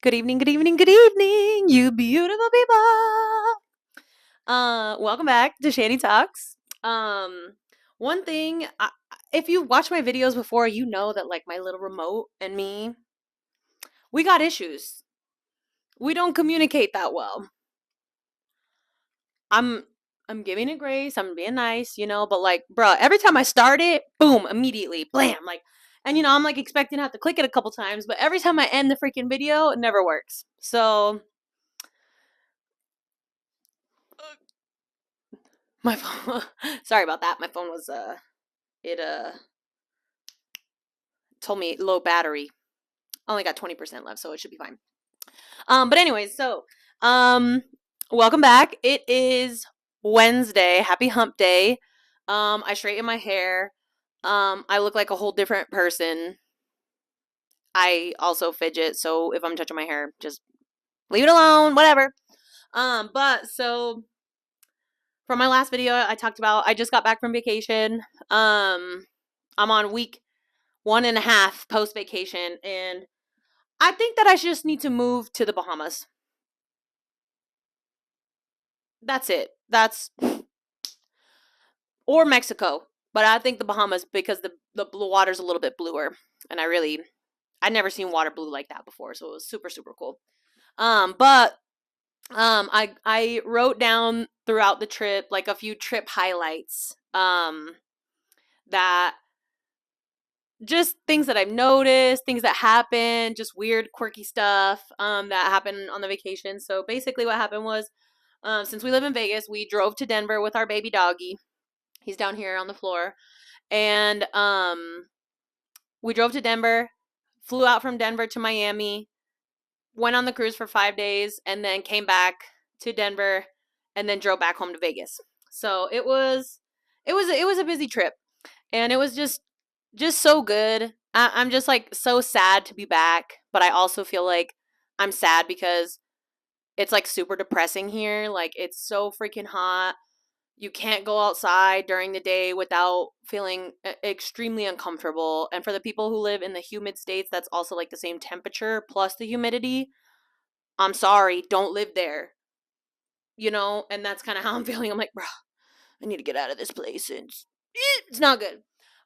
Good evening, good evening, good evening, you beautiful people. Welcome back to Shanny Talks. One thing, if you watch my videos before, you know that like my little remote and me, we got issues. We don't communicate that well. I'm I'm giving it grace. I'm being nice, but like, bruh, every time I start it, boom, immediately, blam, like, and I'm like expecting to have to click it a couple times, but every time I end the freaking video, it never works. So my phone, sorry about that. My phone was it told me low battery. Only got 20% left, so it should be fine. But anyways, so welcome back. It is Wednesday. Happy hump day. I straightened my hair. I look like a whole different person. I also fidget, so if I'm touching my hair, just leave it alone, whatever. But so from my last video, I talked about I just got back from vacation. I'm on week 1.5 post vacation, and I think that I just need to move to the Bahamas. That's it. Or Mexico, but I think the Bahamas because the blue water's a little bit bluer, and I'd never seen water blue like that before, so it was super super cool. But I wrote down throughout the trip like a few trip highlights. That just things that I've noticed, things that happened, just weird, quirky stuff that happened on the vacation. So basically, what happened was, since we live in Vegas, we drove to Denver with our baby doggy. He's down here on the floor, and we drove to Denver, flew out from Denver to Miami, went on the cruise for 5 days, and then came back to Denver, and then drove back home to Vegas. So it was a busy trip, and it was just so good. I'm just like so sad to be back, but I also feel like I'm sad because it's like super depressing here. Like it's so freaking hot. You can't go outside during the day without feeling extremely uncomfortable. And for the people who live in the humid states, that's also like the same temperature plus the humidity. I'm sorry, don't live there. And that's kind of how I'm feeling. I'm like, bro, I need to get out of this place. And it's not good.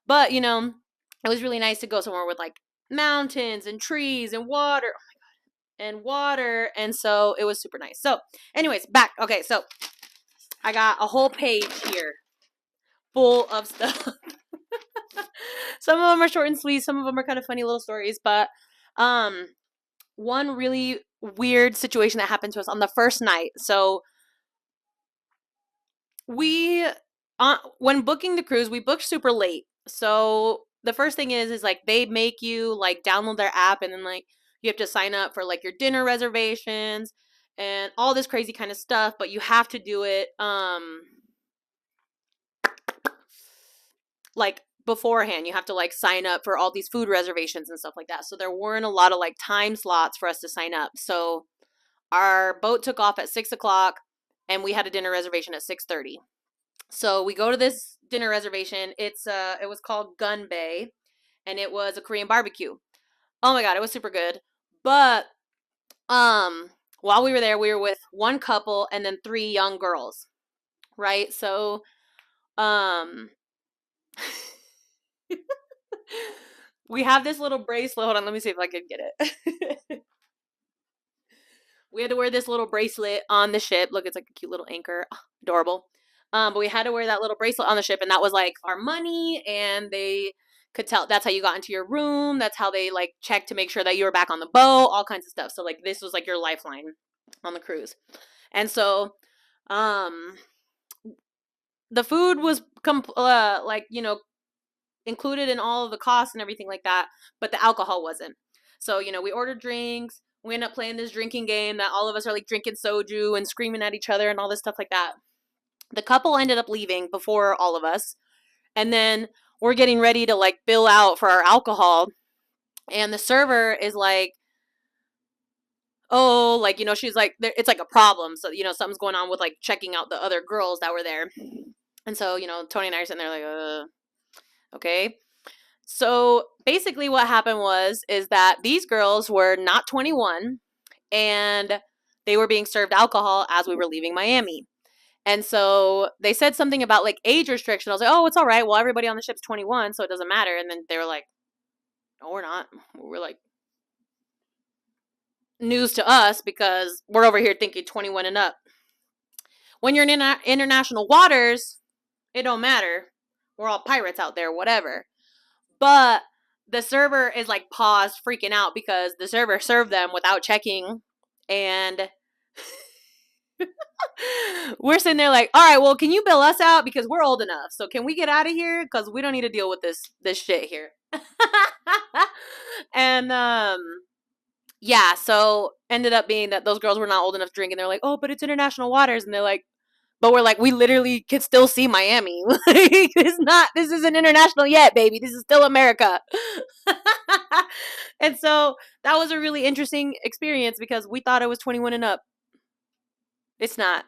But, it was really nice to go somewhere with like mountains and trees and water. Oh my God. And water. And so it was super nice. So, anyways, back. Okay, so I got a whole page here full of stuff. Some of them are short and sweet. Some of them are kind of funny little stories. But one really weird situation that happened to us on the first night. So we when booking the cruise, we booked super late. So the first thing is like they make you like download their app, and then like you have to sign up for like your dinner reservations and all this crazy kind of stuff, but you have to do it like beforehand. You have to like sign up for all these food reservations and stuff like that. So there weren't a lot of like time slots for us to sign up. So our boat took off at 6 o'clock, and we had a dinner reservation at 6:30. So we go to this dinner reservation. It was called Gun Bay, and it was a Korean barbecue. Oh my God, it was super good. But while we were there, we were with one couple and then 3 young girls, right? So we have this little bracelet. Hold on, let me see if I can get it. We had to wear this little bracelet on the ship. Look, it's like a cute little anchor. Oh, adorable. But we had to wear that little bracelet on the ship, and that was like our money, and they could tell that's how you got into your room. That's how they like checked to make sure that you were back on the boat, all kinds of stuff. So like this was like your lifeline on the cruise. And so the food was like, included in all of the costs and everything like that, but the alcohol wasn't. So, we ordered drinks. We end up playing this drinking game that all of us are like drinking soju and screaming at each other and all this stuff like that. The couple ended up leaving before all of us. And then we're getting ready to like bill out for our alcohol. And the server is like, oh, like, she's like, it's like a problem. So, something's going on with like checking out the other girls that were there. And so, Tony and I are sitting there like, okay. So basically what happened is that these girls were not 21, and they were being served alcohol as we were leaving Miami. And so they said something about like age restriction. I was like, oh, it's all right. Well, everybody on the ship's 21, so it doesn't matter. And then they were like, no, we're not. We're like, news to us because we're over here thinking 21 and up. When you're in international waters, it don't matter. We're all pirates out there, whatever. But the server is like paused, freaking out because the server served them without checking. And we're sitting there like, all right, well, can you bill us out because we're old enough? So can we get out of here? Because we don't need to deal with this shit here. And yeah, so ended up being that those girls were not old enough to drink, and they're like, oh, but it's international waters, and they're like, but we're like, we literally can still see Miami. Like, this isn't international yet, baby. This is still America. And so that was a really interesting experience because we thought it was 21 and up. It's not.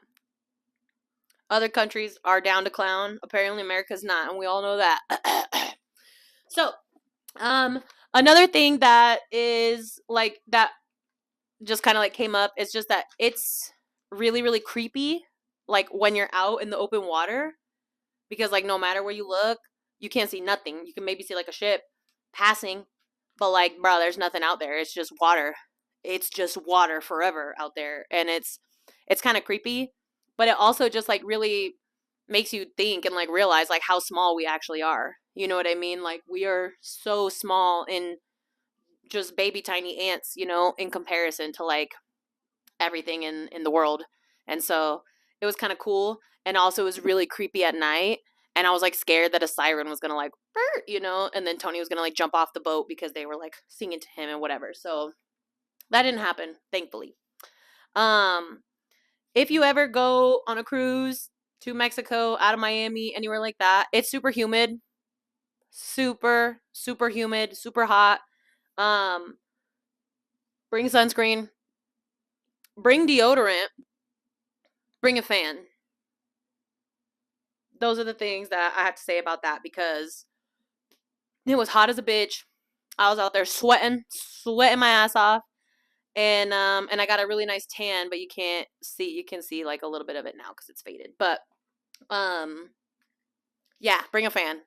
Other countries are down to clown. Apparently America's not, and we all know that. So, another thing that is like that just kind of like came up is just that it's really, really creepy, like when you're out in the open water, because like no matter where you look, you can't see nothing. You can maybe see like a ship passing, but like, bro, there's nothing out there. It's just water. It's just water forever out there, and it's kind of creepy, but it also just like really makes you think and like realize like how small we actually are. You know what I mean? Like we are so small in just baby tiny ants, you know, in comparison to like everything in the world. And so it was kind of cool, and also it was really creepy at night, and I was like scared that a siren was gonna like burr, you know, and then Tony was gonna like jump off the boat because they were like singing to him and whatever. So that didn't happen, thankfully. If you ever go on a cruise to Mexico, out of Miami, anywhere like that, it's super humid. Super, super humid, super hot. Bring sunscreen. Bring deodorant. Bring a fan. Those are the things that I have to say about that because it was hot as a bitch. I was out there sweating my ass off. And I got a really nice tan, but you can see like a little bit of it now because it's faded. But yeah, bring a fan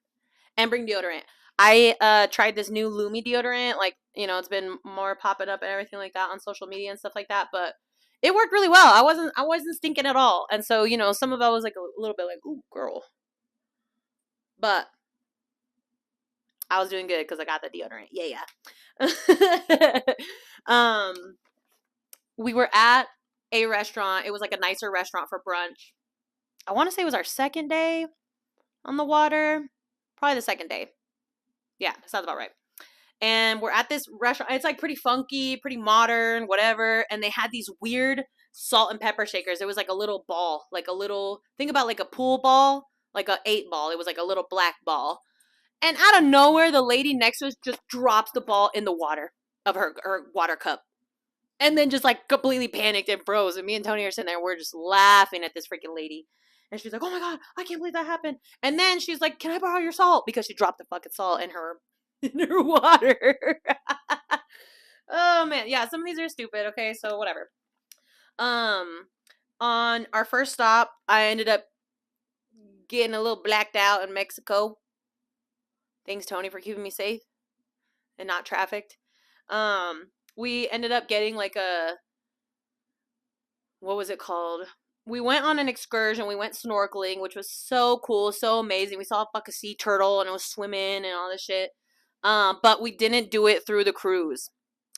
and bring deodorant. I tried this new Lumi deodorant, like, you know, it's been more popping up and everything like that on social media and stuff like that, but it worked really well. I wasn't stinking at all. And so, you know, some of it was like a little bit like, ooh, girl. But I was doing good because I got the deodorant. Yeah. We were at a restaurant. It was like a nicer restaurant for brunch. I want to say it was our second day on the water. Probably the second day. Yeah, that sounds about right. And we're at this restaurant. It's like pretty funky, pretty modern, whatever. And they had these weird salt and pepper shakers. It was like a little ball, like a little, think about like a pool ball, like a 8-ball. It was like a little black ball. And out of nowhere, the lady next to us just drops the ball in the water of her water cup. And then just like completely panicked and froze. And me and Tony are sitting there. We're just laughing at this freaking lady. And she's like, oh my God, I can't believe that happened. And then she's like, can I borrow your salt? Because she dropped the fucking salt in her water. Oh man. Yeah, some of these are stupid. Okay, so whatever. On our first stop, I ended up getting a little blacked out in Mexico. Thanks, Tony, for keeping me safe and not trafficked. We ended up getting like what was it called? We went on an excursion. We went snorkeling, which was so cool, so amazing. We saw a fucking sea turtle and it was swimming and all this shit. But we didn't do it through the cruise.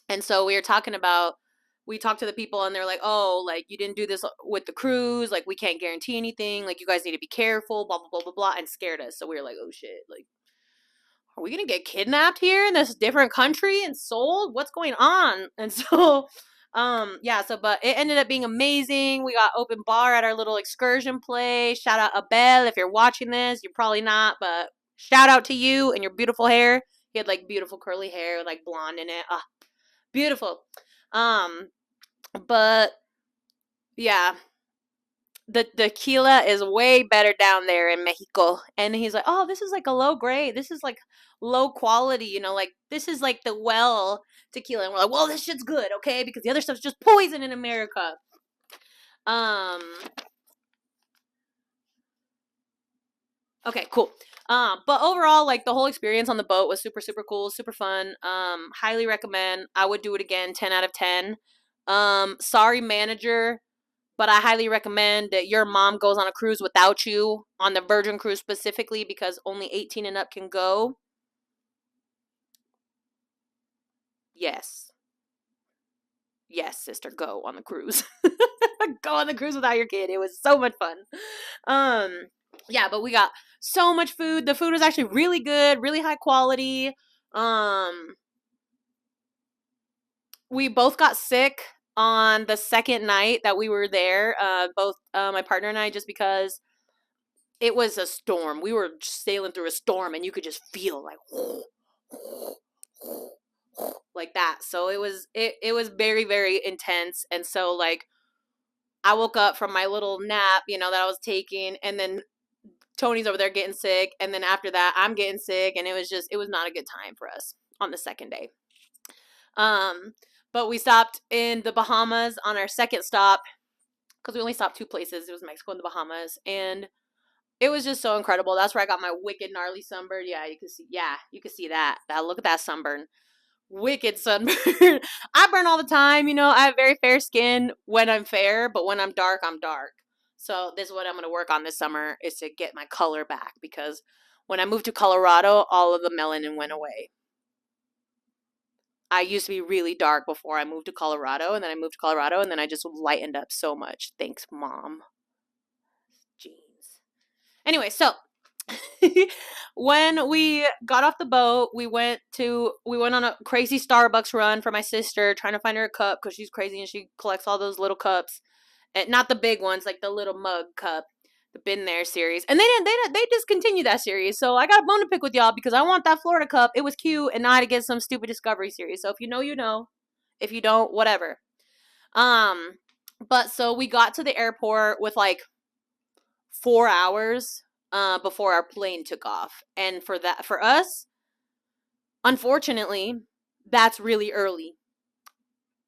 And so we talked to the people and they're like, oh, like you didn't do this with the cruise. Like we can't guarantee anything. Like you guys need to be careful, blah, blah, blah, blah, blah, and scared us. So we were like, oh shit, like, are we going to get kidnapped here in this different country and sold? What's going on? And so, but it ended up being amazing. We got open bar at our little excursion place. Shout out Abel. If you're watching this, you're probably not, but shout out to you and your beautiful hair. He had like beautiful curly hair with like blonde in it. Beautiful. But yeah, the tequila is way better down there in Mexico. And he's like, oh, this is like a low grade. This is like low quality, you know, like this is like the well tequila, and we're like, well, this shit's good, okay, because the other stuff's just poison in America. Um, okay, cool. But overall, like the whole experience on the boat was super, super cool, super fun. Highly recommend. I would do it again, 10 out of 10. Sorry, manager, but I highly recommend that your mom goes on a cruise without you, on the Virgin cruise specifically, because only 18 and up can go. Yes. Yes, sister, go on the cruise. Go on the cruise without your kid. It was so much fun. Um, yeah, but we got so much food. The food was actually really good, really high quality. Um, we both got sick on the second night that we were there. Both my partner and I, just because it was a storm. We were sailing through a storm, and you could just feel like like that. So it was very, very intense. And so like I woke up from my little nap, you know, that I was taking, and then Tony's over there getting sick, and then after that I'm getting sick, and it was not a good time for us on the second day. Um, but we stopped in the Bahamas on our second stop, because we only stopped two places. It was Mexico and the Bahamas, and it was just so incredible. That's where I got my wicked gnarly sunburn. Yeah, you can see. Yeah, you can see that. Look at that sunburn. Wicked sunburn. I burn all the time. You know, I have very fair skin when I'm fair, but when I'm dark, I'm dark. So this is what I'm going to work on this summer, is to get my color back, because when I moved to Colorado, all of the melanin went away. I used to be really dark before I moved to Colorado, and then I moved to Colorado, and then I just lightened up so much. Thanks, Mom. Jeans. Anyway, so when we got off the boat, we went on a crazy Starbucks run for my sister, trying to find her a cup, because she's crazy and she collects all those little cups, and not the big ones, like the little mug cup, the Been There series. And they discontinued that series, so I got a bone to pick with y'all, because I want that Florida cup. It was cute, and now I had to get some stupid Discovery series. So if you know, you know. If you don't, whatever. But so we got to the airport with like 4 hours before our plane took off. And for us, unfortunately, that's really early.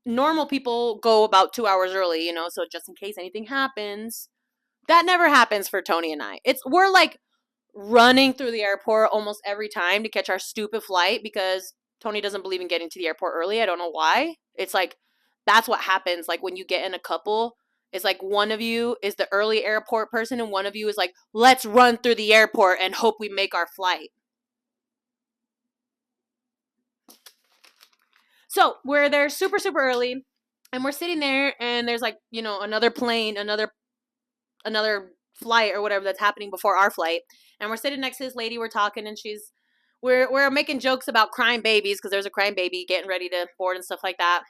Normal people go about 2 hours early, you know, so just in case anything happens. That never happens for Tony and I. We're like running through the airport almost every time to catch our stupid flight, because Tony doesn't believe in getting to the airport early. I don't know why. It's like, that's what happens. Like when you get in a couple, it's like one of you is the early airport person, and one of you is like, let's run through the airport and hope we make our flight. So we're there super, super early, and we're sitting there, and there's like, you know, another plane, another flight or whatever that's happening before our flight. And we're sitting next to this lady, we're talking, and we're making jokes about crying babies, because there's a crying baby getting ready to board and stuff like that.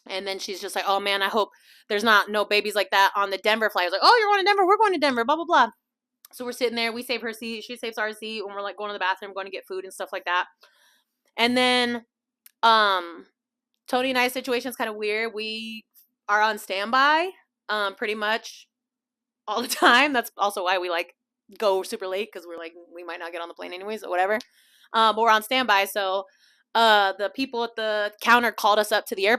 And then she's just like, oh man, I hope there's no babies like that on the Denver flight. I was like, oh, you're going to Denver, we're going to Denver, blah, blah, blah. So we're sitting there, we save her seat, she saves our seat, when we're like going to the bathroom, going to get food and stuff like that. And then Tony and I's situation is kind of weird. We are on standby pretty much all the time. That's also why we like go super late, because we're like, we might not get on the plane anyways or whatever. But we're on standby. So the people at the counter called us up to the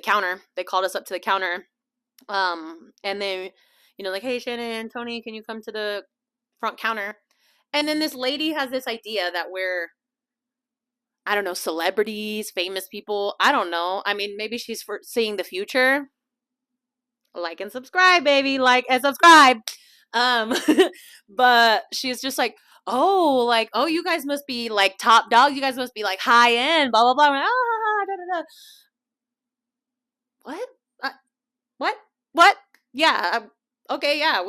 counter. They called us up to the counter. And they, you know, like, hey, Shannon, Tony, can you come to the front counter? And then this lady has this idea that we're, I don't know, celebrities, famous people. I don't know. I mean, maybe she's seeing the future. Like and subscribe, baby. Like and subscribe. But she's just like, oh, you guys must be like top dog. You guys must be like high end, blah, blah, blah. Like, da, da, da. What? What? What? Yeah. Okay. Yeah.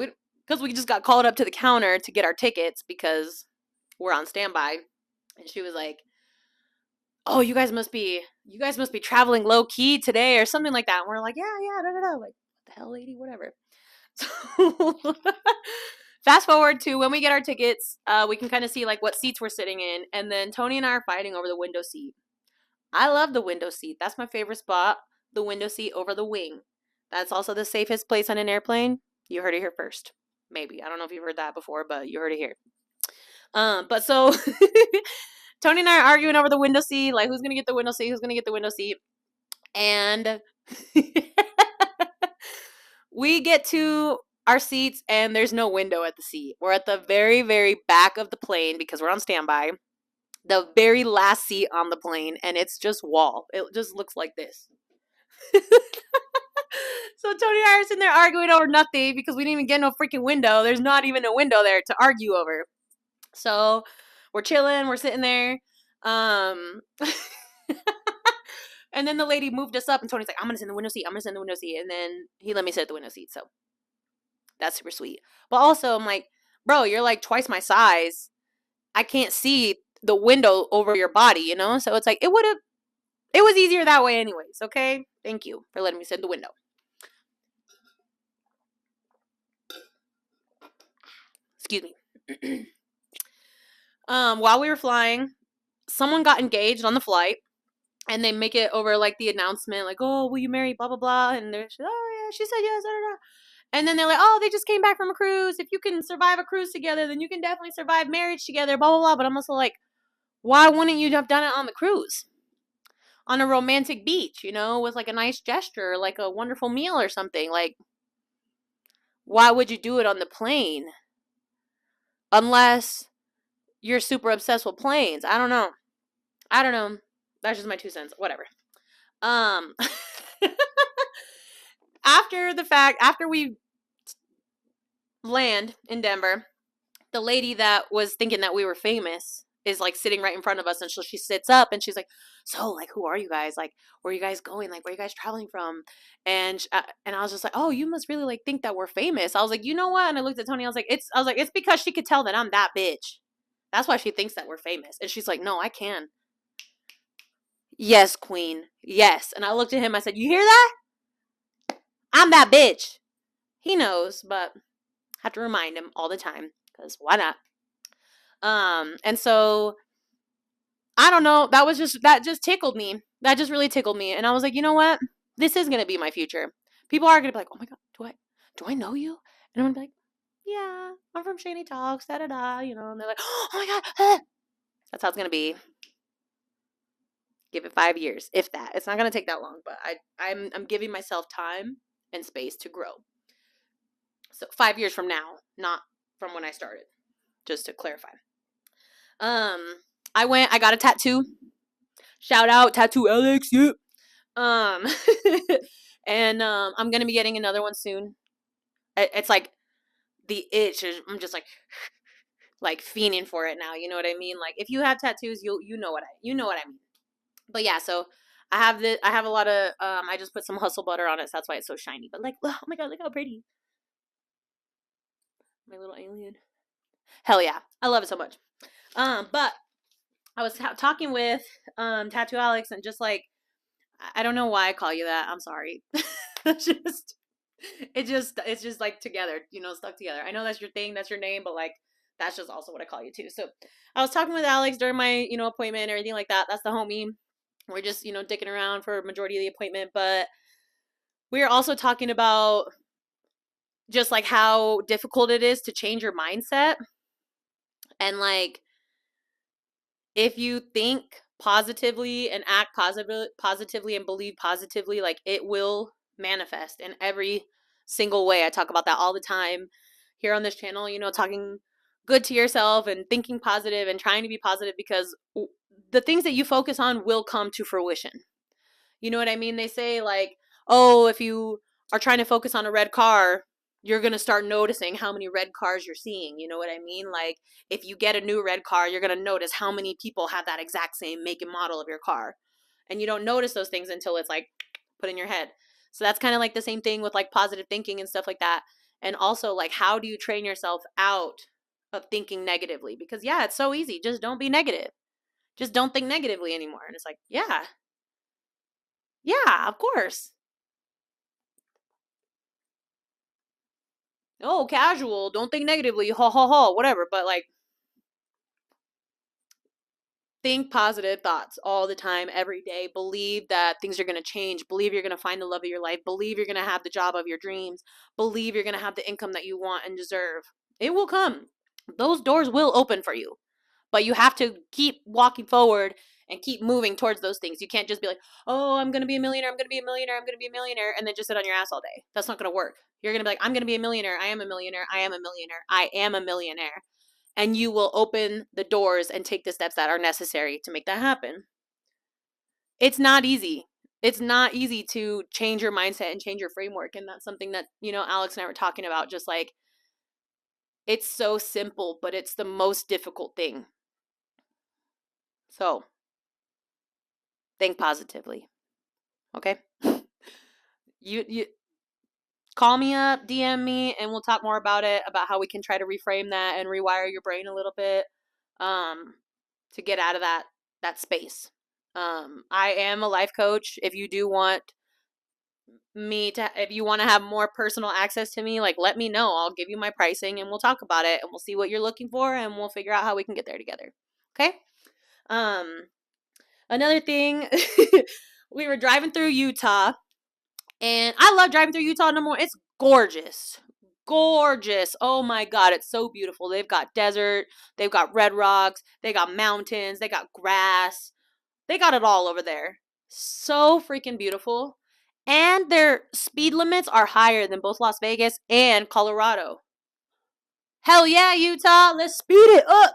Because we just got called up to the counter to get our tickets, because we're on standby. And she was like, oh, you guys must be traveling low key today or something like that. And we're like, yeah, da, da, da. Like, what the hell, lady? Whatever. So fast forward to when we get our tickets, we can kind of see like what seats we're sitting in. And then Tony and I are fighting over the window seat. I love the window seat. That's my favorite spot. The window seat over the wing. That's also the safest place on an airplane. You heard it here first. Maybe. I don't know if you've heard that before, but you heard it here. But so Tony and I are arguing over the window seat, like who's gonna get the window seat, who's gonna get the window seat. And we get to our seats and there's no window at the seat. We're at the very, very back of the plane because we're on standby. The very last seat on the plane, and it's just wall. It just looks like this. So Tony and I are sitting there arguing over nothing because we didn't even get no freaking window. There's not even a window there to argue over. So we're chilling, we're sitting there. And then the lady moved us up and Tony's like, I'm gonna sit in the window seat, I'm gonna sit in the window seat. And then he let me sit at the window seat. So that's super sweet. But also I'm like, bro, you're like twice my size. I can't see the window over your body, you know? So it's like, it was easier that way anyways, okay? Thank you for letting me sit in the window. Excuse me. While we were flying, someone got engaged on the flight, and they make it over like the announcement, like, "Oh, will you marry?" Blah blah blah, and they're, "Oh yeah," she said yes. Da, da, da. And then they're like, "Oh, they just came back from a cruise. If you can survive a cruise together, then you can definitely survive marriage together." Blah blah blah. But I'm also like, why wouldn't you have done it on the cruise, on a romantic beach, you know, with like a nice gesture, like a wonderful meal or something? Like, why would you do it on the plane? Unless you're super obsessed with planes. I don't know. That's just my 2 cents. Whatever. After we land in Denver, the lady that was thinking that we were famous is like sitting right in front of us, and so she sits up and she's like, "So, like, who are you guys? Like, where are you guys going? Like, where are you guys traveling from?" And I was just like, "Oh, you must really like think that we're famous." I was like, "You know what?" And I looked at Tony. I was like, "It's because she could tell that I'm that bitch. That's why she thinks that we're famous." And she's like, "No, I can." Yes, queen. Yes. And I looked at him. I said, "You hear that? I'm that bitch." He knows, but I have to remind him all the time because why not? And so I don't know. That just tickled me. That just really tickled me. And I was like, you know what? This is gonna be my future. People are gonna be like, "Oh my god, do I know you?" And I'm gonna be like, "Yeah, I'm from Shady Talks, da da da," you know. And they're like, "Oh my god," that's how it's gonna be. Give it 5 years, if that. It's not gonna take that long, but I'm giving myself time and space to grow. So 5 years from now, not from when I started. Just to clarify. I got a tattoo. Shout out Tattoo Alex, yeah. And I'm gonna be getting another one soon. It's like the itch is, I'm just like fiending for it now. You know what I mean? Like if you have tattoos, you know what I mean. But yeah, so I have a lot of I just put some hustle butter on it, so that's why it's so shiny. But like, oh my god, look how pretty. My little alien. Hell yeah. I love it so much. But I was talking with Tattoo Alex, and just like, I don't know why I call you that. I'm sorry. It's just like together, you know, stuck together. I know that's your thing, that's your name, but like that's just also what I call you too. So I was talking with Alex during my, you know, appointment and everything like that. That's the homie. We're just, you know, dicking around for a majority of the appointment, but we are also talking about just like how difficult it is to change your mindset. And like, if you think positively and act positively and believe positively, like it will manifest in every single way. I talk about that all the time here on this channel, you know, talking good to yourself and thinking positive and trying to be positive, because the things that you focus on will come to fruition. You know what I mean? They say like, oh, if you are trying to focus on a red car, you're going to start noticing how many red cars you're seeing. You know what I mean? Like if you get a new red car, you're going to notice how many people have that exact same make and model of your car. And you don't notice those things until it's like put in your head. So that's kind of like the same thing with like positive thinking and stuff like that. And also like, how do you train yourself out of thinking negatively? Because yeah, it's so easy. Just don't be negative. Just don't think negatively anymore. And it's like, yeah, of course. Oh, casual. Don't think negatively. Ha ha ha. Whatever. But like, think positive thoughts all the time, every day. Believe that things are going to change. Believe you're going to find the love of your life. Believe you're going to have the job of your dreams. Believe you're going to have the income that you want and deserve. It will come. Those doors will open for you. But you have to keep walking forward and keep moving towards those things. You can't just be like, oh, I'm going to be a millionaire. I'm going to be a millionaire. I'm going to be a millionaire. And then just sit on your ass all day. That's not going to work. You're going to be like, I'm going to be a millionaire. I am a millionaire. I am a millionaire. I am a millionaire. And you will open the doors and take the steps that are necessary to make that happen. It's not easy. It's not easy to change your mindset and change your framework. And that's something that, Alex and I were talking about. Just like, it's so simple, but it's the most difficult thing. So, think positively. Okay? You call me up, DM me, and we'll talk more about it, about how we can try to reframe that and rewire your brain a little bit to get out of that space. I am a life coach. If you do want if you want to have more personal access to me, like, let me know. I'll give you my pricing and we'll talk about it and we'll see what you're looking for and we'll figure out how we can get there together. Okay? Another thing, we were driving through Utah, and I love driving through Utah no more. It's gorgeous. Gorgeous. Oh my God, it's so beautiful. They've got desert, they've got red rocks, they got mountains, they got grass. They got it all over there. So freaking beautiful. And their speed limits are higher than both Las Vegas and Colorado. Hell yeah, Utah. Let's speed it up.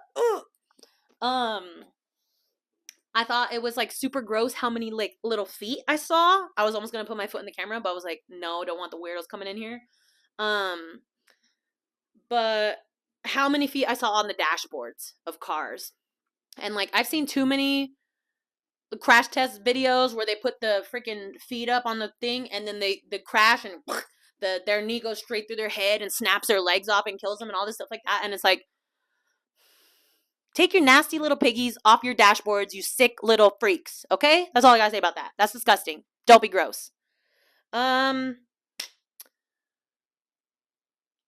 I thought it was like super gross how many like little feet I saw. I was almost gonna put my foot in the camera, but I was like, no, don't want the weirdos coming in here. But how many feet I saw on the dashboards of cars. And like, I've seen too many crash test videos where they put the freaking feet up on the thing and then they crash and their knee goes straight through their head and snaps their legs off and kills them and all this stuff like that. And it's like, take your nasty little piggies off your dashboards, you sick little freaks. Okay? That's all I gotta say about that. That's disgusting. Don't be gross. I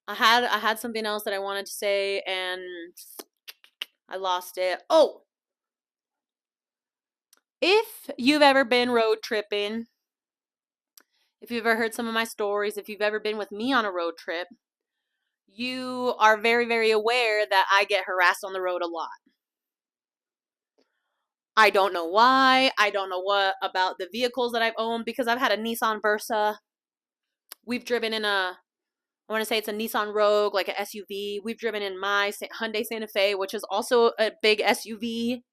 had something else that I wanted to say and I lost it. Oh, if you've ever been road tripping, if you've ever heard some of my stories, if you've ever been with me on a road trip, you are very, very aware that I get harassed on the road a lot. I don't know why. I don't know what about the vehicles that I've owned, because I've had a Nissan Versa. We've driven in I want to say it's a Nissan Rogue, like an SUV. We've driven in my Hyundai Santa Fe, which is also a big SUV,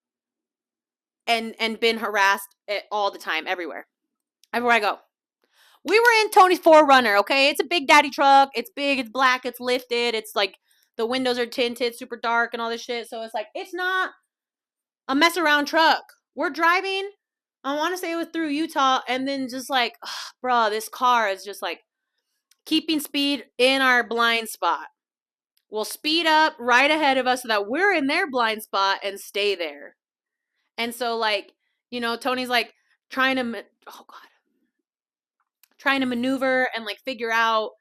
and been harassed all the time, everywhere I go. We were in Tony's 4Runner, okay? It's a big daddy truck. It's big, it's black, it's lifted. It's like the windows are tinted, super dark and all this shit. So it's like, it's not a mess around truck. We're driving, I want to say it was through Utah, and then just like, bruh, this car is just like keeping speed in our blind spot. We'll speed up right ahead of us so that we're in their blind spot and stay there. And so like, Tony's like trying to maneuver and like figure out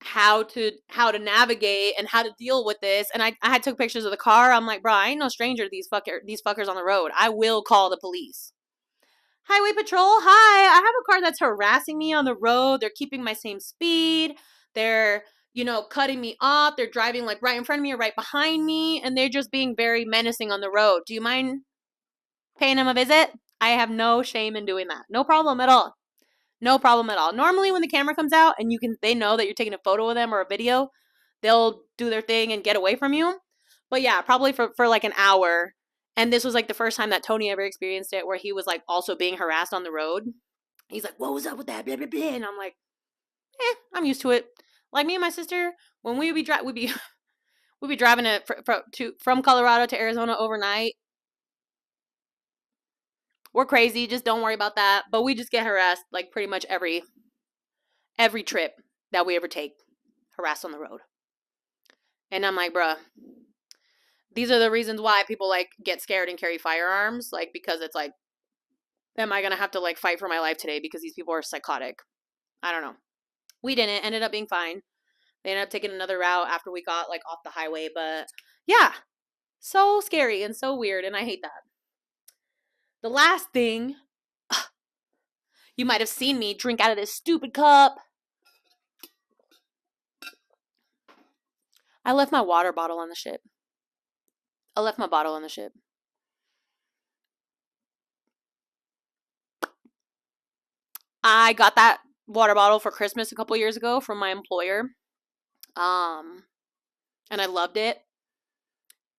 how to navigate and how to deal with this. And I had took pictures of the car. I'm like, bro, I ain't no stranger to these fuckers on the road. I will call the police. Highway patrol, hi. I have a car that's harassing me on the road. They're keeping my same speed. They're, cutting me off. They're driving like right in front of me or right behind me. And they're just being very menacing on the road. Do you mind paying them a visit? I have no shame in doing that. No problem at all. No problem at all. Normally when the camera comes out and they know that you're taking a photo of them or a video, they'll do their thing and get away from you. But yeah, probably for like an hour. And this was like the first time that Tony ever experienced it, where he was like also being harassed on the road. He's like, what was up with that? Blah, blah, blah. And I'm like, I'm used to it. Like me and my sister, when we'd be driving from Colorado to Arizona overnight. We're crazy. Just don't worry about that. But we just get harassed like pretty much every trip that we ever take. Harassed on the road. And I'm like, bruh, these are the reasons why people like get scared and carry firearms. Like, because it's like, am I going to have to like fight for my life today because these people are psychotic? I don't know. We didn't. Ended up being fine. They ended up taking another route after we got like off the highway. But yeah, so scary and so weird. And I hate that. The last thing, you might have seen me drink out of this stupid cup. I left my water bottle on the ship. I left my bottle on the ship. I got that water bottle for Christmas a couple years ago from my employer. And I loved it.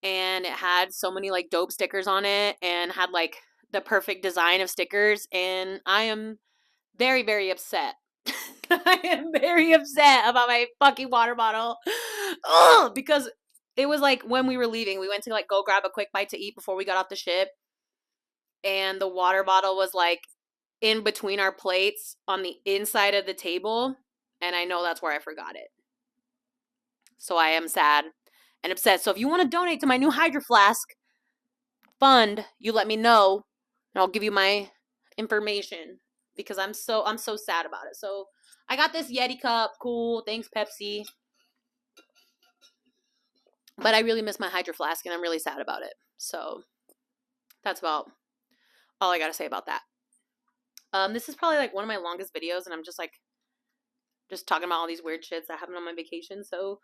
And it had so many like dope stickers on it and had like the perfect design of stickers. And I am very, very upset. I am very upset about my fucking water bottle. Ugh, because it was like when we were leaving, we went to like go grab a quick bite to eat before we got off the ship. And the water bottle was like in between our plates on the inside of the table. And I know that's where I forgot it. So I am sad and upset. So if you want to donate to my new Hydro Flask fund, you let me know and I'll give you my information because I'm so sad about it. So I got this Yeti cup. Cool. Thanks, Pepsi. But I really miss my Hydro Flask and I'm really sad about it. So that's about all I got to say about that. This is probably like one of my longest videos and I'm just talking about all these weird shits that happened on my vacation. So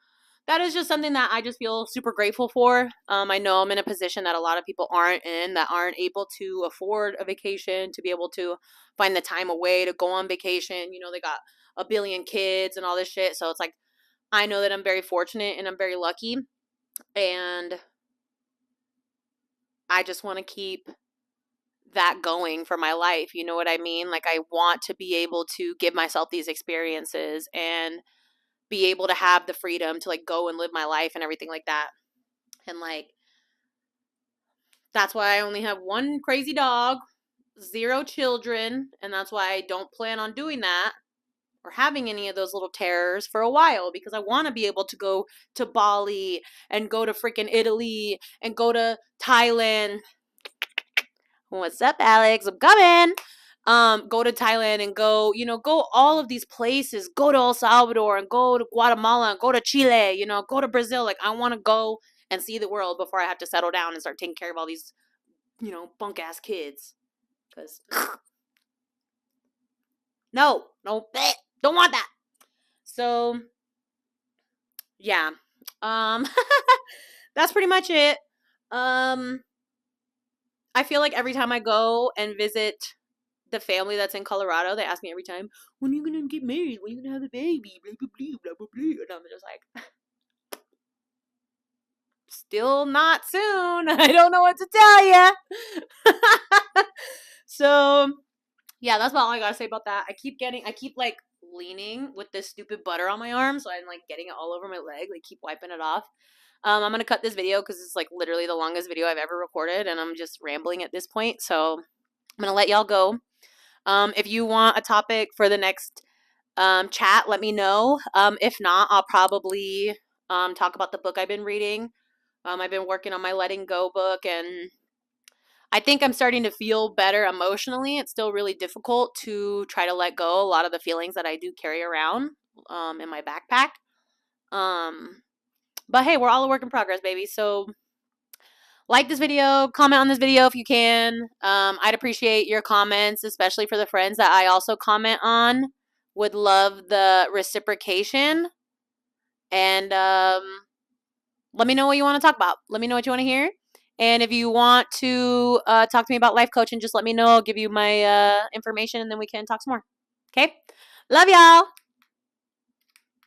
that is just something that I just feel super grateful for. I know I'm in a position that a lot of people aren't in, that aren't able to afford a vacation, to be able to find the time away to go on vacation. You know, they got a billion kids and all this shit. So it's like, I know that I'm very fortunate and I'm very lucky. And I just want to keep that going for my life. You know what I mean? Like, I want to be able to give myself these experiences and be able to have the freedom to like go and live my life and everything like that. And like, that's why I only have one crazy dog, 0 children, and that's why I don't plan on doing that or having any of those little terrors for a while, because I want to be able to go to Bali and go to freaking Italy and go to Thailand. What's up, Alex? I'm coming. Go to Thailand and go, go all of these places, go to El Salvador and go to Guatemala and go to Chile, go to Brazil. Like, I want to go and see the world before I have to settle down and start taking care of all these, bunk ass kids. Because, no, don't want that. So, yeah. That's pretty much it. I feel like every time I go and visit the family that's in Colorado, they ask me every time, when are you going to get married? When are you going to have a baby? Blah, blah, blah, blah, blah, blah. And I'm just like, still not soon. I don't know what to tell you. So, yeah, that's about all I got to say about that. I keep like leaning with this stupid butter on my arm. So I'm like getting it all over my leg. Like, keep wiping it off. I'm going to cut this video because it's like literally the longest video I've ever recorded. And I'm just rambling at this point. So I'm going to let y'all go. If you want a topic for the next chat, let me know. If not, I'll probably talk about the book I've been reading. I've been working on my letting go book, and I think I'm starting to feel better emotionally. It's still really difficult to try to let go a lot of the feelings that I do carry around in my backpack. But hey, we're all a work in progress, baby. So like this video, comment on this video if you can. I'd appreciate your comments, especially for the friends that I also comment on. Would love the reciprocation. And let me know what you want to talk about. Let me know what you want to hear. And if you want to talk to me about life coaching, just let me know. I'll give you my information and then we can talk some more. Okay? Love y'all.